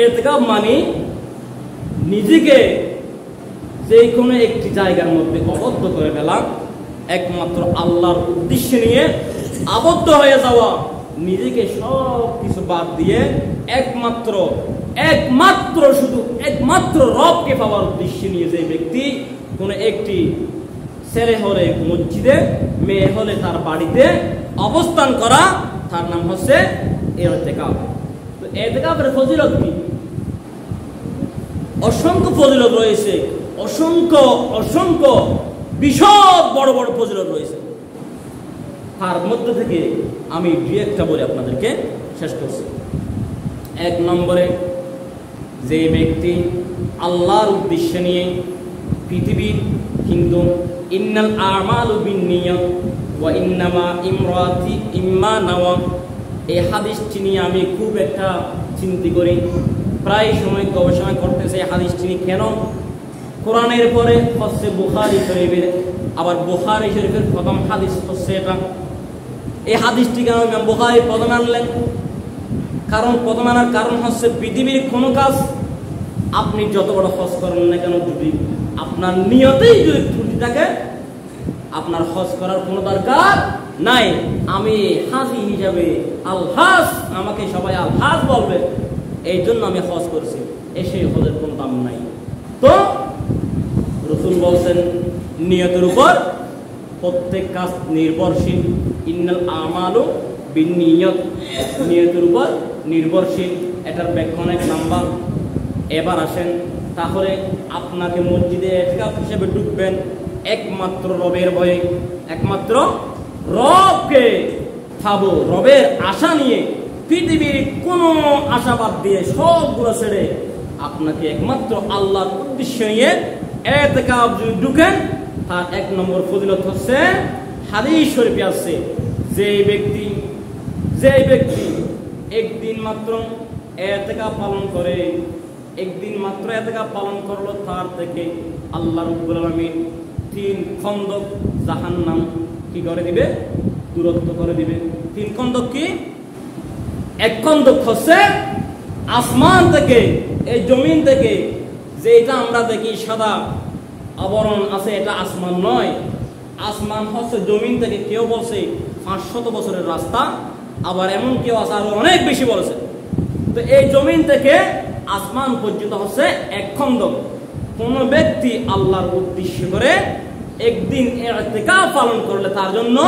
ইতিকাফ মানে নিজেকে যে কোনো একটি জায়গার মধ্যে আবদ্ধ করে ফেলা, একমাত্র আল্লাহর উদ্দেশ্য নিয়ে আবদ্ধ হয়ে যাওয়া, নিজেকে সব কিছু বাদ দিয়ে একমাত্র রবকে পাওয়ার উদ্দেশ্য নিয়ে যে ব্যক্তি কোনো একটি ছেলে হলে মসজিদে, মেয়ে হলে তার বাড়িতে অবস্থান করা, তার নাম হচ্ছে ইতিকাফ। তো ইতিকাফের ফজিলত কি? অসংখ্য ফজিলত রয়েছে, অসংখ্য বিশদ বড় বড় ফজিলত রয়েছে। তার মধ্যে থেকে আমি দুই একটা বলে আপনাদেরকে শেষ করছি। 1 নম্বরে, যে ব্যক্তি আল্লাহর উদ্দেশ্য নিয়ে পৃথিবীর কিন্তু ইন্নাল আমালু বিন্নিয়াত ওয়া ইন্নামা ইমরাতি ইম্মা নাওয়া, এই হাদিসটি নিয়ে আমি খুব একটা চিন্তা করি, প্রায় সময় গবেষণা করতেছে এই হাদিসটি নিয়ে। কেন? কোরআনের পরে হচ্ছে বুখারী শরীফের, আবার বুখারী শরীফের প্রথম হাদিস হচ্ছে এটা। এই হাদিসটি কেন ইমাম বুখারী প্রথমে আনলেন? কারণ প্রথমে আনার কারণ হচ্ছে পৃথিবীর কোনো কাজ আপনি যত বড় হজ করেন না কেন, যদি আপনার নিয়তেই যদি ত্রুটি থাকে, আপনার হজ করার কোনো দরকার নাই। আমি হাজি হিসাবে আলহাজ, আমাকে সবাই আলহাজ বলবে, এই জন্য আমি হজ করছি, সেই হজের কোনো দাম নাই। তো রাসূল বলছেন নিয়তের উপর প্রত্যেক কাজ নির্ভরশীল। ইন্নাল আমালু বিন্নিয়াত, নিয়তের উপর নির্ভরশীল। এটার ব্যাখ্যা অনেক লম্বা। এবার আসেন, তাহলে আপনাকে মসজিদে ইতিকাফ হিসেবে ঢুকবেন একমাত্র রবের ভয়ে, একমাত্র রবকে পাবো, রবের আশা নিয়ে, পৃথিবীর কোনো আশাবাদ দিয়ে সবগুলো ছেড়ে আপনাকে একমাত্র আল্লাহর উদ্দেশ্য নিয়ে ইতিকাফ যদি ঢুকেন, তার 1 নম্বর ফজিলত হচ্ছে হাদিস শরীফে আছে, যে ব্যক্তি একদিন মাত্র ইতিকাফ পালন করে, একদিন মাত্র ইতিকাফ পালন করলো, তার থেকে আল্লাহ রাব্বুল আলামিন 3 খন্দক জাহান্নাম কি করে দিবে? দূরত্ব করে দিবে। 3 খন্দক কি? 1 খন্দক হচ্ছে আসমান থেকে, এই জমিন থেকে, যে এটা আমরা দেখি সাদা আবরণ আছে, এটা আসমান নয়। আসমান হচ্ছে জমিন থেকে, কেউ বলছে 500 বছরের রাস্তা, আবার এমন কেউ আছে আরো অনেক বেশি বলেছে। তো এই জমিন থেকে আসমান পর্যন্ত হচ্ছে 1 খন্দক। কোন ব্যক্তি আল্লাহর উদ্দেশ্য করে একদিন ইতিকাফ পালন করলে, তার জন্য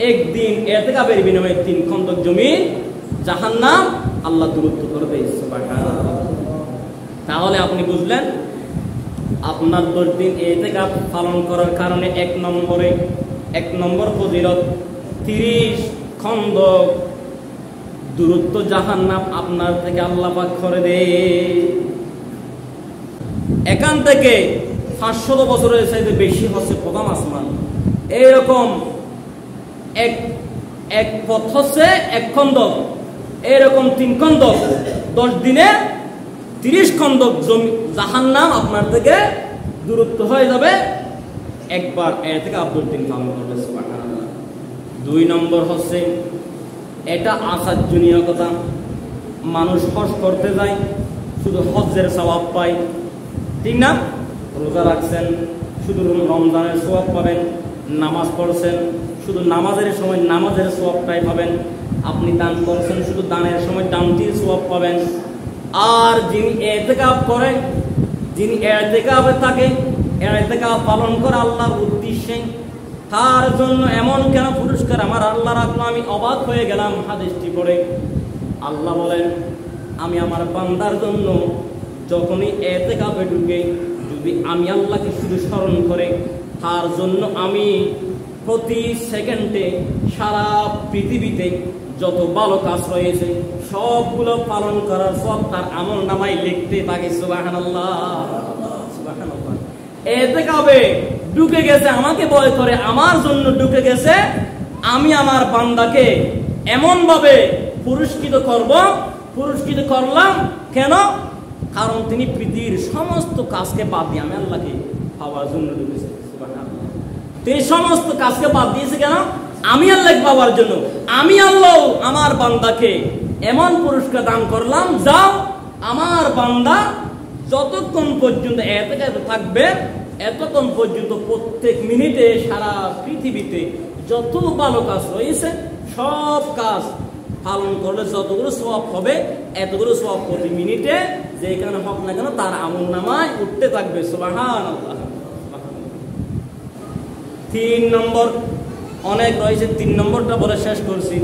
একদিন ইতিকাফের বিনিময়ে 3 খন্দক জমিন জাহান্নাম আল্লাহ দূরত্ব করে দেয়। সুবহানাল্লাহ। তাহলে আপনি বুঝলেন, আপনার 10 দিন ইতিকাফ পালন করার কারণে 1 নম্বর ফজিলত 30 খন্দক দূরত্ব জাহান্নাম আপনার থেকে আল্লাহ পাক করে দেয়। এখান থেকে 500 বছরের চাইতে বেশি হচ্ছে প্রথম আসমান। এইরকম এক পথ হচ্ছে 1 খন্দক, এরকম 3 খন্দক, 10 দিনে 30 খন্দক জাহান্নাম আপনার থেকে দূরত্ব হয়ে যাবে একবার ইতিকাফ 10 দিন পালন করলে। সুবহানাল্লাহ। 2 নম্বর হচ্ছে, এটা আশ্চর্যজনীয় কথা, মানুষ হজ করতে যায়, শুধু হজ্জের সওয়াব পায়, ঠিক না? রোজা রাখছেন, শুধু রমজানের সওয়াব পাবেন। নামাজ পড়ছেন, শুধু নামাজের সময় নামাজের সওয়াবটাই পাবেন। আপনি দান করছেন, শুধু দানের সময় দানটির সওয়াব পাবেন। আর যিনি ইতিকাফ করেন, যিনি ইতিকাফে থাকে, ইতিকাফ পালন করে আল্লাহর উদ্দেশ্যে, তার জন্য এমন কেন পুরস্কার আমার আল্লাহ রাখলো? আমি অবাক হয়ে গেলাম হাদিসটি পড়ে। আল্লাহ বলেন, আমি আমার বান্দার জন্য যখনই ইতিকাফে ঢুকে, যদি আমি আল্লাহকে শুধু স্মরণ করে, তার জন্য আমি প্রতি সেকেন্ডে সারা পৃথিবীতে যত ভালো কাজ রয়েছে সবগুলো পালন করার সব তার আমল নামায় লিখতে থাকে। সুবহানাল্লাহ, সুবহানাল্লাহ। ইতিকাফে ঢুকে গেছে, আমাকে ভয় করে, আমার জন্য ঢুকে গেছে, আমি আমার বান্দাকে এমন ভাবে পুরস্কৃত করলাম। কেন? কারণ তিনি পৃথিবীর সমস্ত কাজকে বাদ দিয়ে আমি আল্লাহকে পাওয়ার জন্য ঢুকেছে। সুবহানাল্লাহ। তিনি সমস্ত কাজকে বাদ দিয়েছে কেন? আমি আল্লাহ পাওয়ার জন্য আমি আল্লাহ আমার বান্দাকে এমন পুরস্কার দান করলাম, যাও আমার বান্দা যতক্ষণ পর্যন্ত এতে থাকবে, এতক্ষণ পর্যন্ত প্রত্যেক মিনিটে সারা পৃথিবীতে যত ভালো কাজ রয়েছে সব কাজ পালন করলে যতগুলো সওয়াব হবে, এতগুলো সওয়াব প্রতি মিনিটে যেখানে হোক না কেন তার আমলনামায় উঠতে থাকবে। সুবহানাল্লাহ। 3 নম্বর অনেক রয়েছে, 3 নম্বরটা বলে শেষ করছি।